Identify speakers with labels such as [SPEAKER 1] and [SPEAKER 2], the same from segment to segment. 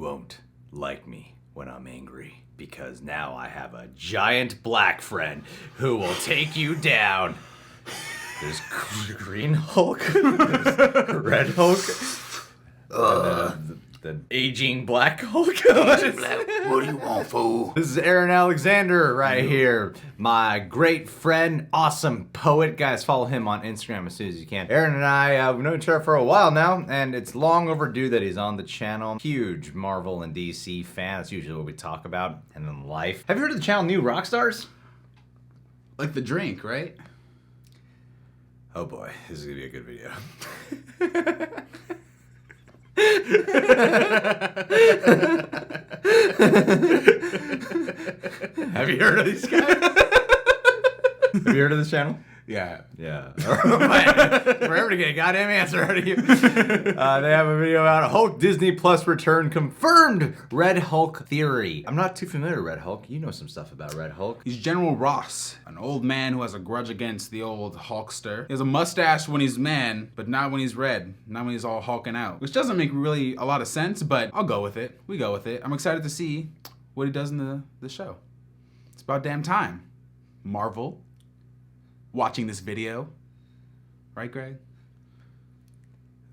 [SPEAKER 1] won't like me when I'm angry, because now I have a giant black friend who will take you down. There's Green Hulk, there's Red Hulk, the aging Black Hulk.
[SPEAKER 2] What do you want, fool?
[SPEAKER 1] This is Aaron Alexander right here. My great friend, awesome poet. Guys, follow him on Instagram as soon as you can. Aaron and I, we've known each other for a while now, and it's long overdue that he's on the channel. Huge Marvel and DC fan. That's usually what we talk about, and then life. Have you heard of the channel New Rockstars?
[SPEAKER 2] Like the drink, right?
[SPEAKER 1] Oh boy, this is gonna be a good video. Have you heard of these guys? Have you heard of this channel?
[SPEAKER 2] Yeah.
[SPEAKER 1] Yeah. Forever to get a goddamn answer out of you. They have a video about a Hulk Disney Plus return confirmed Red Hulk theory. I'm not too familiar with Red Hulk. You know some stuff about Red Hulk.
[SPEAKER 2] He's General Ross, an old man who has a grudge against the old Hulkster. He has a mustache when he's man, but not when he's red, not when he's all hulking out. Which doesn't make really a lot of sense, but I'll go with it. We go with it. I'm excited to see what he does in the show. It's about damn time. Marvel. Watching this video. Right, Greg?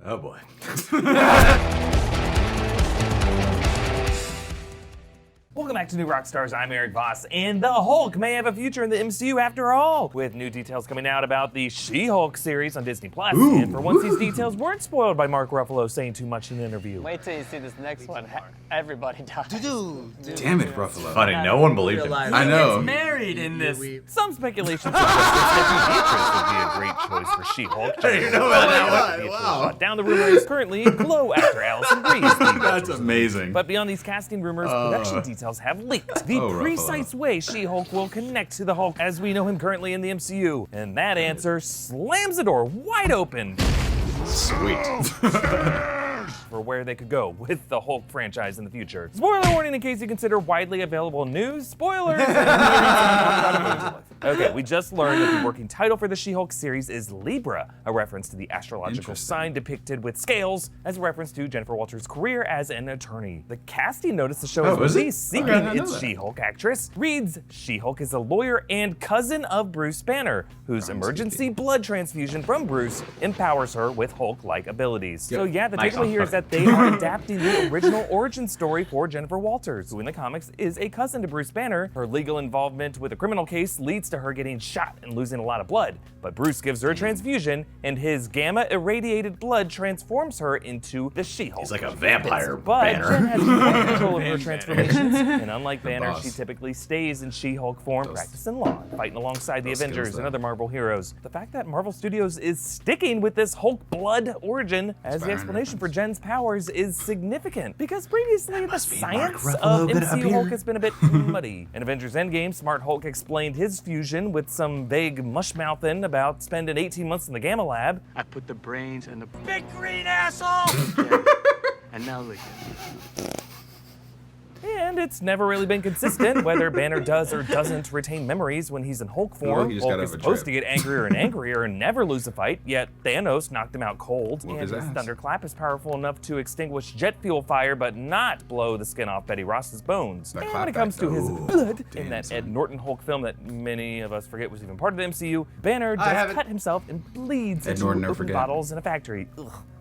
[SPEAKER 1] Oh boy.
[SPEAKER 3] Welcome back to New Rockstars. I'm Eric Voss, and the Hulk may have a future in the MCU after all, with new details coming out about the She-Hulk series on Disney Plus. And for once, these details weren't spoiled by Mark Ruffalo saying too much in an interview.
[SPEAKER 4] Wait till you see this next one. Everybody dies.
[SPEAKER 2] Damn it, Ruffalo.
[SPEAKER 1] Funny, no one believed him.
[SPEAKER 2] I know.
[SPEAKER 3] He's married in this. Some speculation suggests that Stephanie Beatrice would be a great choice for She-Hulk.
[SPEAKER 1] You know about that one?
[SPEAKER 3] Wow. Down the rumor is currently Glow actor Allison Brie.
[SPEAKER 1] That's amazing.
[SPEAKER 3] But beyond these casting rumors, production details have leaked the precise way She-Hulk will connect to the Hulk as we know him currently in the MCU. And that answer slams the door wide open.
[SPEAKER 1] Sweet.
[SPEAKER 3] For where they could go with the Hulk franchise in the future. Spoiler warning in case you consider widely available news. Spoilers! Okay, we just learned that the working title for the She-Hulk series is Libra, a reference to the astrological sign depicted with scales as a reference to Jennifer Walters' career as an attorney. The casting notice the show is released seeking its She-Hulk actress reads, She-Hulk is a lawyer and cousin of Bruce Banner, whose emergency blood transfusion from Bruce empowers her with Hulk-like abilities. So yeah, the takeaway here is that they are adapting the original origin story for Jennifer Walters, who in the comics is a cousin to Bruce Banner. Her legal involvement with a criminal case leads to her getting shot and losing a lot of blood, but Bruce gives her a transfusion, and his gamma-irradiated blood transforms her into the She-Hulk.
[SPEAKER 1] He's like a vampire
[SPEAKER 3] But
[SPEAKER 1] Banner.
[SPEAKER 3] Jen has full control of her transformations, and unlike Banner, she typically stays in She-Hulk form, practicing law, fighting alongside the Avengers and other Marvel heroes. The fact that Marvel Studios is sticking with this Hulk blood origin as the explanation for Jen's powers is significant, because previously the science of MCU Hulk has been a bit muddy. In Avengers Endgame, Smart Hulk explained his fusion with some vague mush-mouthing about spending 18 months in the Gamma Lab.
[SPEAKER 4] I put the brains in the big green asshole! And now look at it.
[SPEAKER 3] And it's never really been consistent whether Banner does or doesn't retain memories when he's in Hulk form. Hulk is supposed to get angrier and angrier and never lose a fight, yet Thanos knocked him out cold. And his thunderclap is powerful enough to extinguish jet fuel fire but not blow the skin off Betty Ross's bones. And when it comes to his blood in that Ed Norton Hulk film that many of us forget was even part of the MCU, Banner just cut himself and bleeds into open bottles in a factory.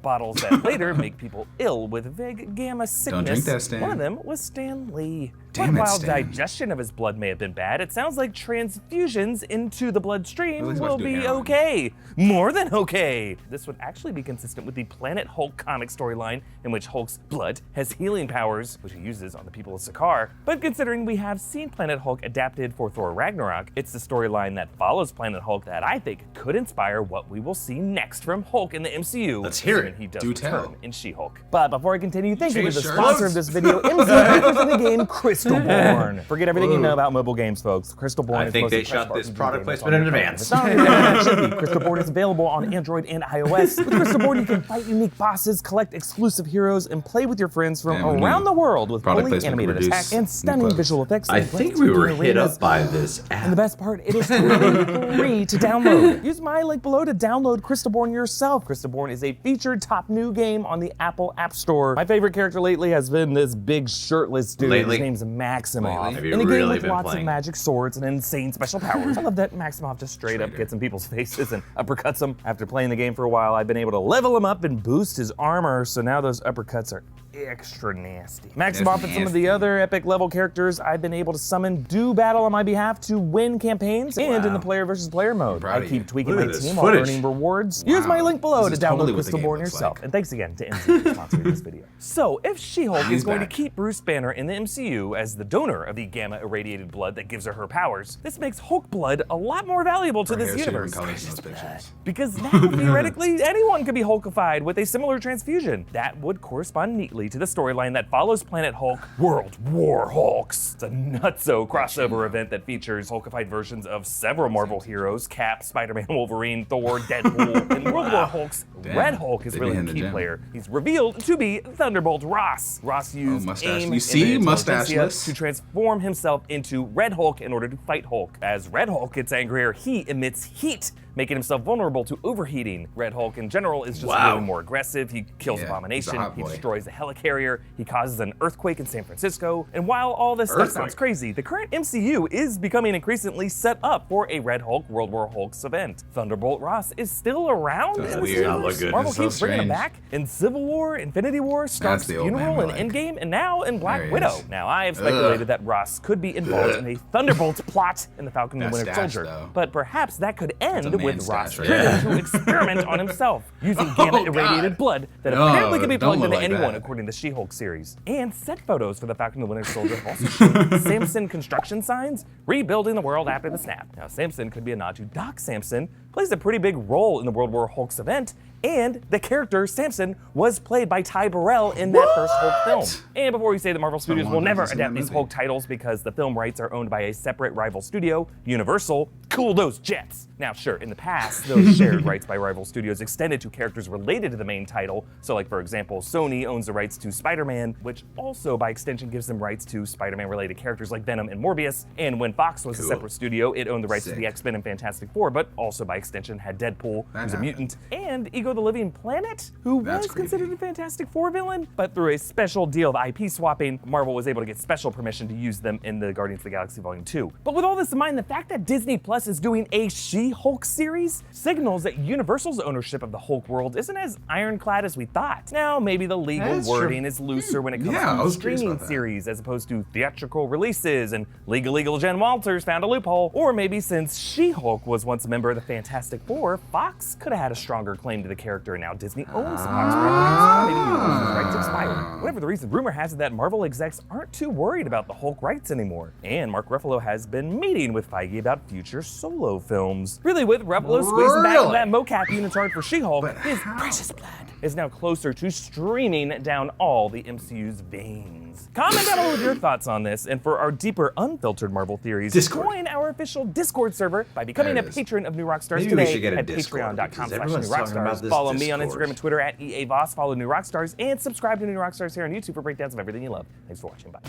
[SPEAKER 3] Bottles that later make people ill with vague gamma sickness.
[SPEAKER 2] Don't drink that, Stan.
[SPEAKER 3] One of them was Stan Lee.
[SPEAKER 2] Damn
[SPEAKER 3] but
[SPEAKER 2] it,
[SPEAKER 3] while
[SPEAKER 2] Stan.
[SPEAKER 3] digestion of his blood may have been bad, it sounds like transfusions into the bloodstream
[SPEAKER 2] Well, he's
[SPEAKER 3] will
[SPEAKER 2] about to do
[SPEAKER 3] be
[SPEAKER 2] heroin.
[SPEAKER 3] okay. More than okay. This would actually be consistent with the Planet Hulk comic storyline in which Hulk's blood has healing powers, which he uses on the people of Sakaar. But considering we have seen Planet Hulk adapted for Thor Ragnarok, it's the storyline that follows Planet Hulk that I think could inspire what we will see next from Hulk in the MCU.
[SPEAKER 1] Let's hear
[SPEAKER 3] when
[SPEAKER 1] it.
[SPEAKER 3] he does
[SPEAKER 2] Do
[SPEAKER 3] return
[SPEAKER 2] tell.
[SPEAKER 3] in She-Hulk. But before I continue, thank you to the
[SPEAKER 2] T-shirts.
[SPEAKER 3] sponsor of this video, MCU Makers in the Game, Chris Crystalborn. Forget everything you know about mobile games, folks. Crystalborn
[SPEAKER 1] I
[SPEAKER 3] is
[SPEAKER 1] think
[SPEAKER 3] most
[SPEAKER 1] they
[SPEAKER 3] impressive
[SPEAKER 1] shot this
[SPEAKER 3] RPG
[SPEAKER 1] product
[SPEAKER 3] game that's
[SPEAKER 1] placement
[SPEAKER 3] on
[SPEAKER 1] in
[SPEAKER 3] your phone.
[SPEAKER 1] advance.
[SPEAKER 3] It's not even it should be. Crystalborn is available on Android and iOS. With Crystalborn, you can fight unique bosses, collect exclusive heroes, and play with your friends from around the world with
[SPEAKER 2] Product
[SPEAKER 3] fully
[SPEAKER 2] placement
[SPEAKER 3] animated
[SPEAKER 2] produce
[SPEAKER 3] attacks and
[SPEAKER 2] new
[SPEAKER 3] stunning
[SPEAKER 2] clothes.
[SPEAKER 3] visual effects.
[SPEAKER 1] I
[SPEAKER 3] and
[SPEAKER 1] think we were
[SPEAKER 3] breathtaking
[SPEAKER 1] hit
[SPEAKER 3] arenas.
[SPEAKER 1] up by this app.
[SPEAKER 3] And the best part, it is totally free to download. Use my link below to download Crystalborn yourself. Crystalborn is a featured top new game on the Apple App Store. My favorite character lately has been this big shirtless dude.
[SPEAKER 1] Lately?
[SPEAKER 3] His name's Maximoff.
[SPEAKER 1] Have you
[SPEAKER 3] In a game
[SPEAKER 1] really
[SPEAKER 3] with
[SPEAKER 1] been
[SPEAKER 3] lots
[SPEAKER 1] playing?
[SPEAKER 3] of magic swords and insane special powers. I love that Maximoff just straight up gets in people's faces and uppercuts them. After playing the game for a while, I've been able to level him up and boost his armor, so now those uppercuts are extra nasty. Maximoff and some of the other epic level characters I've been able to summon do battle on my behalf to win campaigns and in the player versus player mode.
[SPEAKER 2] proud
[SPEAKER 3] I
[SPEAKER 2] of
[SPEAKER 3] keep
[SPEAKER 2] you.
[SPEAKER 3] tweaking
[SPEAKER 1] Look
[SPEAKER 3] my
[SPEAKER 1] at this
[SPEAKER 3] team while
[SPEAKER 1] footage.
[SPEAKER 3] earning rewards. Use my link below
[SPEAKER 2] This
[SPEAKER 3] to
[SPEAKER 2] is
[SPEAKER 3] download
[SPEAKER 2] totally what the game
[SPEAKER 3] Crystalborn
[SPEAKER 2] looks
[SPEAKER 3] yourself.
[SPEAKER 2] like.
[SPEAKER 3] And thanks again to MZ for sponsoring this video. So, if She-Hulk
[SPEAKER 2] He's
[SPEAKER 3] is going
[SPEAKER 2] back.
[SPEAKER 3] to keep Bruce Banner in the MCU as the donor of the gamma-irradiated blood that gives her powers, this makes Hulk blood a lot more valuable to
[SPEAKER 2] Her
[SPEAKER 3] this
[SPEAKER 2] hair should have
[SPEAKER 3] universe.
[SPEAKER 2] been colored in those pictures.
[SPEAKER 3] Because now, theoretically, anyone could be Hulkified with a similar transfusion. That would correspond neatly to the storyline that follows Planet Hulk, World War Hulks. It's a nutso crossover event that features Hulkified versions of several Marvel heroes, Cap, Spider-Man, Wolverine, Thor, Deadpool, and World War Hulk's Red Hulk is
[SPEAKER 2] They
[SPEAKER 3] really
[SPEAKER 2] be
[SPEAKER 3] the
[SPEAKER 2] in the
[SPEAKER 3] key
[SPEAKER 2] gym.
[SPEAKER 3] player. He's revealed to be Thunderbolt Ross. Ross used
[SPEAKER 2] mustache.
[SPEAKER 3] AIM
[SPEAKER 2] You see?
[SPEAKER 3] and
[SPEAKER 2] Mustacheless.
[SPEAKER 3] Intelligentsia to transform himself into Red Hulk in order to fight Hulk. As Red Hulk gets angrier, he emits heat, making himself vulnerable to overheating. Red Hulk in general is just really more aggressive. He kills
[SPEAKER 2] Yeah,
[SPEAKER 3] Abomination,
[SPEAKER 2] he's a hot
[SPEAKER 3] he
[SPEAKER 2] boy.
[SPEAKER 3] destroys a helicarrier, he causes an earthquake in San Francisco. And while all this stuff sounds crazy, the current MCU is becoming increasingly set up for a Red Hulk World War Hulks event. Thunderbolt Ross is still around in this
[SPEAKER 1] weird. Not
[SPEAKER 3] universe.
[SPEAKER 1] look good.
[SPEAKER 3] Marvel
[SPEAKER 2] It's so
[SPEAKER 3] keeps bringing him
[SPEAKER 2] strange.
[SPEAKER 3] back in Civil War, Infinity War, Stark's
[SPEAKER 2] the old man
[SPEAKER 3] funeral,
[SPEAKER 2] we
[SPEAKER 3] and
[SPEAKER 2] like.
[SPEAKER 3] Endgame, and now in Black
[SPEAKER 2] There he
[SPEAKER 3] Widow.
[SPEAKER 2] is.
[SPEAKER 3] Now, I have speculated that Ross could be involved in a Thunderbolt plot in the Falcon and the
[SPEAKER 2] That
[SPEAKER 3] Winter
[SPEAKER 2] stash,
[SPEAKER 3] Soldier,
[SPEAKER 2] though.
[SPEAKER 3] but perhaps that could end
[SPEAKER 2] man
[SPEAKER 3] with Ross
[SPEAKER 2] stash,
[SPEAKER 3] trying to experiment on himself using gamma-irradiated
[SPEAKER 2] God.
[SPEAKER 3] blood that
[SPEAKER 2] No,
[SPEAKER 3] apparently can be
[SPEAKER 2] don't
[SPEAKER 3] plugged
[SPEAKER 2] look
[SPEAKER 3] into
[SPEAKER 2] like
[SPEAKER 3] anyone,
[SPEAKER 2] that.
[SPEAKER 3] according to the She-Hulk series. And set photos for the Falcon and the Winter Soldier have also shown Samson construction signs rebuilding the world after the snap. Now, Samson could be a nod to Doc Samson, plays a pretty big role in the World War Hulks event, and the character Samson was played by Ty Burrell in that first Hulk film. And before we say that Marvel Studios will
[SPEAKER 2] Someone
[SPEAKER 3] never
[SPEAKER 2] hasn't seen
[SPEAKER 3] adapt
[SPEAKER 2] that
[SPEAKER 3] these
[SPEAKER 2] movie.
[SPEAKER 3] Hulk titles because the film rights are owned by a separate rival studio, Universal, cool those jets. Now, sure, in the past, those shared rights by rival studios extended to characters related to the main title. So, like, for example, Sony owns the rights to Spider-Man, which also, by extension, gives them rights to Spider-Man related characters like Venom and Morbius. And when Fox was a separate studio, it owned the rights to the X-Men and Fantastic Four, but also, by extension, had Deadpool, who's a
[SPEAKER 2] happened.
[SPEAKER 3] mutant, and Ego the Living Planet, who
[SPEAKER 2] That's
[SPEAKER 3] was
[SPEAKER 2] creepy.
[SPEAKER 3] considered a Fantastic Four villain. But through a special deal of IP swapping, Marvel was able to get special permission to use them in the Guardians of the Galaxy Volume 2. But with all this in mind, the fact that Disney Plus is doing a She-Hulk series signals that Universal's ownership of the Hulk world isn't as ironclad as we thought. Now, maybe the legal
[SPEAKER 1] That's true.
[SPEAKER 3] wording is looser when it comes
[SPEAKER 2] Yeah, I
[SPEAKER 3] to
[SPEAKER 2] was curious
[SPEAKER 3] streaming
[SPEAKER 2] about that.
[SPEAKER 3] series as opposed to theatrical releases, and legal Jen Walters found a loophole. Or maybe since She-Hulk was once a member of the Fantastic Four, Fox could have had a stronger claim to the character, and now Disney owns the Fox properties. Maybe Universal's rights expired. Whatever the reason, rumor has it that Marvel execs aren't too worried about the Hulk rights anymore. And Mark Ruffalo has been meeting with Feige about future solo films. Really, with Ruffalo squeezing back into that mocap unitard for She-Hulk, his precious blood is now closer to streaming down all the MCU's veins. Comment down below with your thoughts on this, and for our deeper, unfiltered Marvel theories,
[SPEAKER 1] Discord.
[SPEAKER 3] join our official Discord server by becoming a
[SPEAKER 2] There it is.
[SPEAKER 3] patron of New Rockstars
[SPEAKER 1] Maybe we
[SPEAKER 3] today
[SPEAKER 1] should get a
[SPEAKER 3] at
[SPEAKER 1] Discord, because
[SPEAKER 3] patreon.com/New
[SPEAKER 1] everyone's talking about
[SPEAKER 3] Rockstars.
[SPEAKER 1] this
[SPEAKER 3] Follow me on
[SPEAKER 1] Discord.
[SPEAKER 3] Instagram and Twitter at EAVoss. Follow New Rockstars, and subscribe to New Rockstars here on YouTube for breakdowns of everything you love. Thanks for watching. Bye.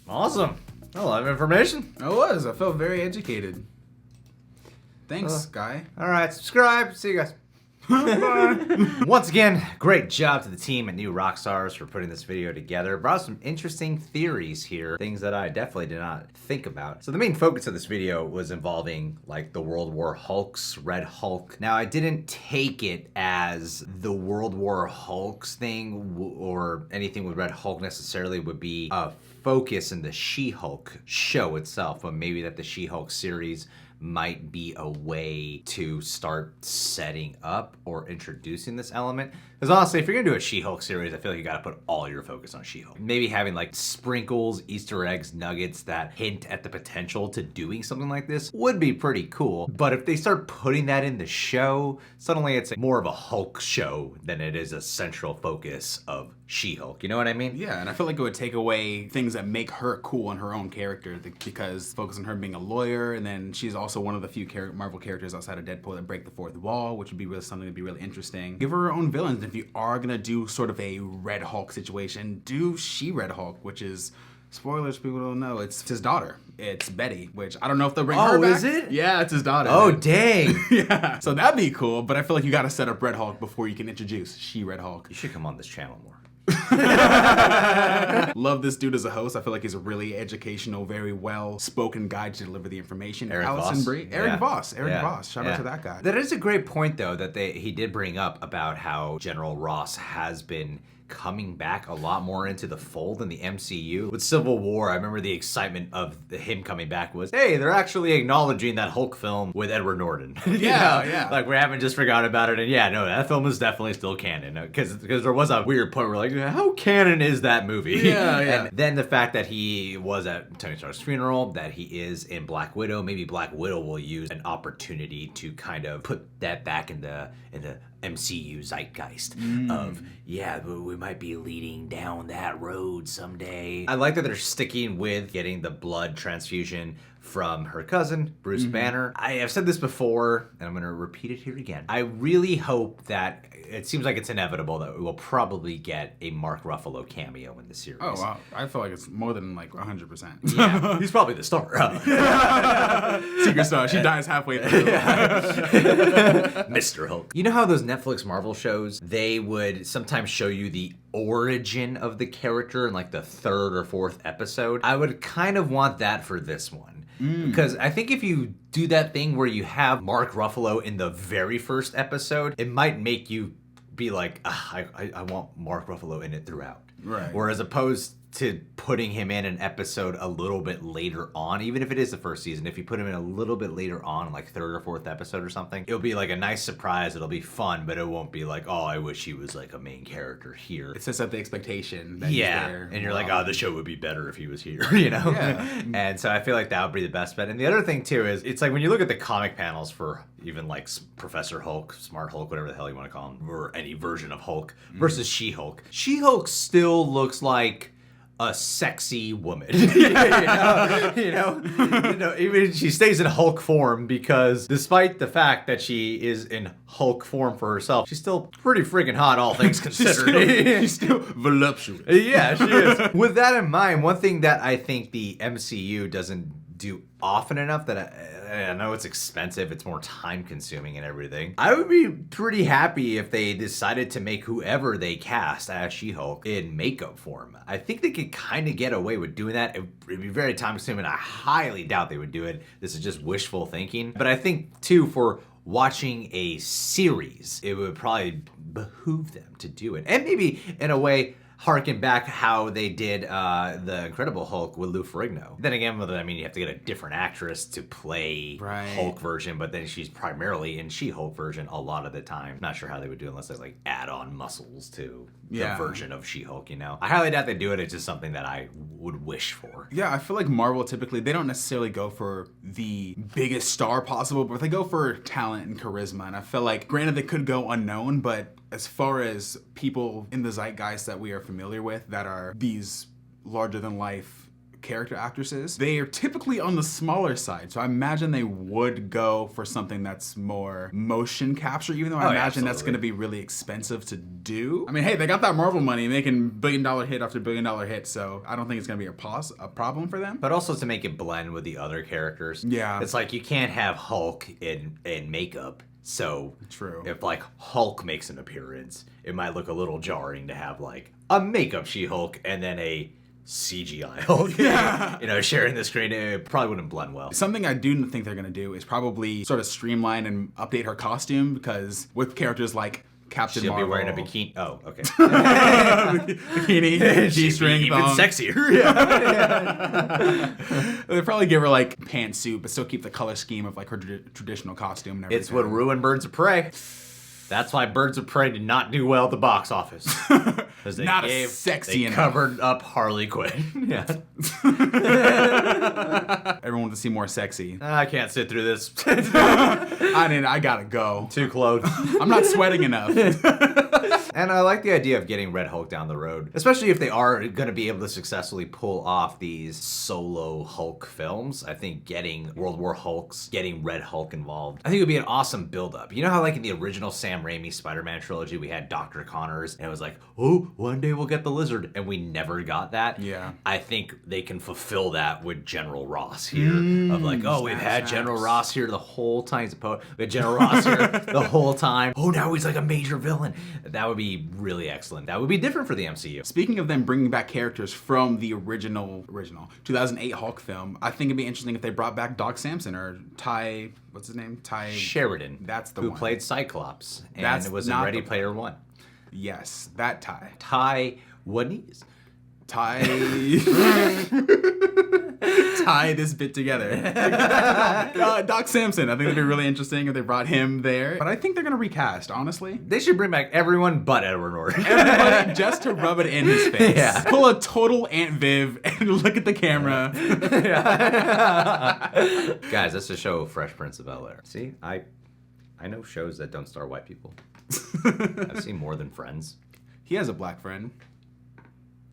[SPEAKER 1] Awesome. A lot of information.
[SPEAKER 2] I was. I felt very educated. Thanks, guy.
[SPEAKER 1] All right, subscribe. See you guys. Once again, great job to the team at New Rockstars for putting this video together. Brought some interesting theories here, things that I definitely did not think about. So the main focus of this video was involving like the World War Hulks, Red Hulk. Now I didn't take it as the World War Hulks thing or anything with Red Hulk necessarily would be a focus in the She-Hulk show itself, but maybe that the She-Hulk series might be a way to start setting up or introducing this element. Because honestly, if you're gonna do a She-Hulk series, I feel like you gotta put all your focus on She-Hulk. Maybe having like sprinkles, Easter eggs, nuggets that hint at the potential to doing something like this would be pretty cool. But if they start putting that in the show, suddenly it's more of a Hulk show than it is a central focus of She-Hulk. You know what I mean?
[SPEAKER 2] Yeah, and I feel like it would take away things that make her cool in her own character because focus on her being a lawyer, and then she's also one of the few Marvel characters outside of Deadpool that break the fourth wall, which would be really something that'd be really interesting. Give her own villains. If you are gonna do sort of a Red Hulk situation, do She-Red Hulk, which is, spoilers, people don't know, it's his daughter. It's Betty, which I don't know if they'll bring her back.
[SPEAKER 1] Oh, is it?
[SPEAKER 2] Yeah, it's his daughter.
[SPEAKER 1] Oh, dang.
[SPEAKER 2] Yeah, so that'd be cool, but I feel like you gotta set up Red Hulk before you can introduce She-Red Hulk.
[SPEAKER 1] You should come on this channel more.
[SPEAKER 2] Love this dude as a host. I feel like he's a really educational, very well-spoken guy to deliver the information.
[SPEAKER 1] Eric
[SPEAKER 2] Allison
[SPEAKER 1] Voss.
[SPEAKER 2] Brie. Eric
[SPEAKER 1] Yeah.
[SPEAKER 2] Voss. Eric
[SPEAKER 1] Yeah.
[SPEAKER 2] Voss. Shout out to that guy.
[SPEAKER 1] That is a great point, though, that he did bring up about how General Ross has been coming back a lot more into the fold in the MCU. With Civil War, I remember the excitement of him coming back was, hey, they're actually acknowledging that Hulk film with Edward Norton.
[SPEAKER 2] Yeah.
[SPEAKER 1] Like, we haven't just forgotten about it. And yeah, no, that film is definitely still canon. Because there was a weird point where like, how canon is that movie?
[SPEAKER 2] Yeah.
[SPEAKER 1] And then the fact that he was at Tony Stark's funeral, that he is in Black Widow, maybe Black Widow will use an opportunity to kind of put that back in the MCU zeitgeist of, yeah, we might be leading down that road someday. I like that they're sticking with getting the blood transfusion from her cousin, Bruce Banner. I have said this before, and I'm going to repeat it here again. I really hope that it seems like it's inevitable that we will probably get a Mark Ruffalo cameo in the series.
[SPEAKER 2] Oh, wow. I feel like it's more than like 100%.
[SPEAKER 1] Yeah, he's probably the star.
[SPEAKER 2] Secret star. She dies halfway through.
[SPEAKER 1] Mr. Hulk. You know how those Netflix Marvel shows, they would sometimes show you the origin of the character in like the third or fourth episode? I would kind of want that for this one. Because I think if you do that thing where you have Mark Ruffalo in the very first episode, it might make you be like, I want Mark Ruffalo in it throughout.
[SPEAKER 2] Right.
[SPEAKER 1] Whereas opposed to putting him in an episode a little bit later on, even if it is the first season, if you put him in a little bit later on, like third or fourth episode or something, it'll be like a nice surprise. It'll be fun, but it won't be like, oh, I wish he was like a main character here.
[SPEAKER 2] It sets up the expectation that he's there.
[SPEAKER 1] And you're like, oh, the show would be better if he was here, you know?
[SPEAKER 2] Yeah.
[SPEAKER 1] And so I feel like that would be the best bet. And the other thing too is, it's like when you look at the comic panels for even like Professor Hulk, Smart Hulk, whatever the hell you want to call him, or any version of Hulk versus She-Hulk. She-Hulk still looks like a sexy woman. you know, even she stays in Hulk form because despite the fact that she is in Hulk form for herself, she's still pretty freaking hot, all things considered.
[SPEAKER 2] She's still voluptuous.
[SPEAKER 1] Yeah, she is. With that in mind, one thing that I think the MCU doesn't do often enough, that I know it's expensive, it's more time consuming and everything. I would be pretty happy if they decided to make whoever they cast as She-Hulk in makeup form. I think they could kind of get away with doing that. It'd be very time consuming. I highly doubt they would do it. This is just wishful thinking. But I think too, for watching a series, it would probably behoove them to do it. And maybe in a way, harken back how they did the Incredible Hulk with Lou Ferrigno. Then again, I mean, you have to get a different actress to play Hulk version, but then she's primarily in She-Hulk version a lot of the time. Not sure how they would do it unless they like add on muscles to the version of She-Hulk, you know? I highly doubt they do it. It's just something that I would wish for.
[SPEAKER 2] Yeah, I feel like Marvel typically, they don't necessarily go for the biggest star possible, but they go for talent and charisma. And I feel like, granted, they could go unknown, but as far as people in the zeitgeist that we are familiar with that are these larger-than-life character actresses, they are typically on the smaller side. So I imagine they would go for something that's more motion capture, even though I imagine that's going to be really expensive to do. I mean, hey, they got that Marvel money making billion-dollar hit after billion-dollar hit, so I don't think it's going to be a problem for them.
[SPEAKER 1] But also to make it blend with the other characters.
[SPEAKER 2] Yeah.
[SPEAKER 1] It's like you can't have Hulk in makeup. So
[SPEAKER 2] True.
[SPEAKER 1] If like Hulk makes an appearance, it might look a little jarring to have like a makeup She-Hulk and then a CGI Hulk, you know, sharing the screen. It probably wouldn't blend well.
[SPEAKER 2] Something I do think they're going to do is probably sort of streamline and update her costume, because with characters like Captain
[SPEAKER 1] She'll
[SPEAKER 2] Marvel,
[SPEAKER 1] be wearing a bikini. Oh, okay.
[SPEAKER 2] bikini, G-string,
[SPEAKER 1] even
[SPEAKER 2] thong.
[SPEAKER 1] sexier.
[SPEAKER 2] They'd probably give her like pantsuit, but still keep the color scheme of like her traditional costume and everything.
[SPEAKER 1] It's what ruined Birds of Prey. That's why Birds of Prey did not do well at the box office. They
[SPEAKER 2] not as sexy enough.
[SPEAKER 1] Covered up Harley Quinn. Yeah.
[SPEAKER 2] Everyone wants to see more sexy.
[SPEAKER 1] I can't sit through this.
[SPEAKER 2] I gotta go.
[SPEAKER 1] Too close.
[SPEAKER 2] I'm not sweating enough.
[SPEAKER 1] And I like the idea of getting Red Hulk down the road, especially if they are going to be able to successfully pull off these solo Hulk films. I think getting World War Hulks, getting Red Hulk involved, I think it would be an awesome build-up. You know how like in the original Sam Raimi Spider-Man trilogy, we had Dr. Connors, and it was like, oh, one day we'll get the Lizard, and we never got that.
[SPEAKER 2] Yeah.
[SPEAKER 1] I think they can fulfill that with General Ross here, of like, oh, we've had General Ross here the whole time. He's a poet. We had General Ross here the whole time. Oh, now he's like a major villain. That would be really excellent. That would be different for the MCU.
[SPEAKER 2] Speaking of them bringing back characters from the original 2008 Hulk film, I think it'd be interesting if they brought back Doc Samson or Ty, what's his name? Ty
[SPEAKER 1] Sheridan.
[SPEAKER 2] That's the
[SPEAKER 1] who
[SPEAKER 2] one.
[SPEAKER 1] played Cyclops and
[SPEAKER 2] That's
[SPEAKER 1] was in
[SPEAKER 2] not
[SPEAKER 1] Ready
[SPEAKER 2] the-
[SPEAKER 1] Player One.
[SPEAKER 2] Yes, that Ty.
[SPEAKER 1] Taiwanese.
[SPEAKER 2] Tie this bit together. Doc Samson. I think it'd be really interesting if they brought him there. But I think they're gonna recast, honestly.
[SPEAKER 1] They should bring back everyone but Edward Norton.
[SPEAKER 2] Everybody just to rub it in his face.
[SPEAKER 1] Yeah.
[SPEAKER 2] Pull a total Aunt Viv and look at the camera.
[SPEAKER 1] Guys, that's a show of Fresh Prince of Bel-Air. See, I know shows that don't star white people. I've seen more than Friends.
[SPEAKER 2] He has a black friend.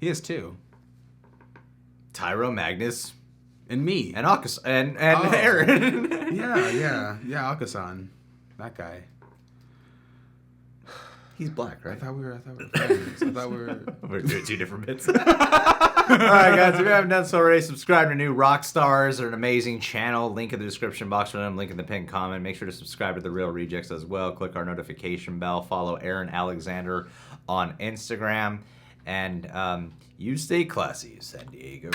[SPEAKER 2] He has two.
[SPEAKER 1] Tyro Magnus
[SPEAKER 2] And me.
[SPEAKER 1] and Akas and
[SPEAKER 2] Oh.
[SPEAKER 1] Aaron.
[SPEAKER 2] Yeah, Akasan. That guy.
[SPEAKER 1] He's black,
[SPEAKER 2] I
[SPEAKER 1] right?
[SPEAKER 2] thought we were friends. I thought we were...
[SPEAKER 1] We're doing two different bits. All right, guys, if you haven't done so already, subscribe to new Rockstars. They're an amazing channel. Link in the description box for them. Link in the pinned comment. Make sure to subscribe to The Real Rejects as well. Click our notification bell. Follow Aaron Alexander on Instagram. And you stay classy, San Diego.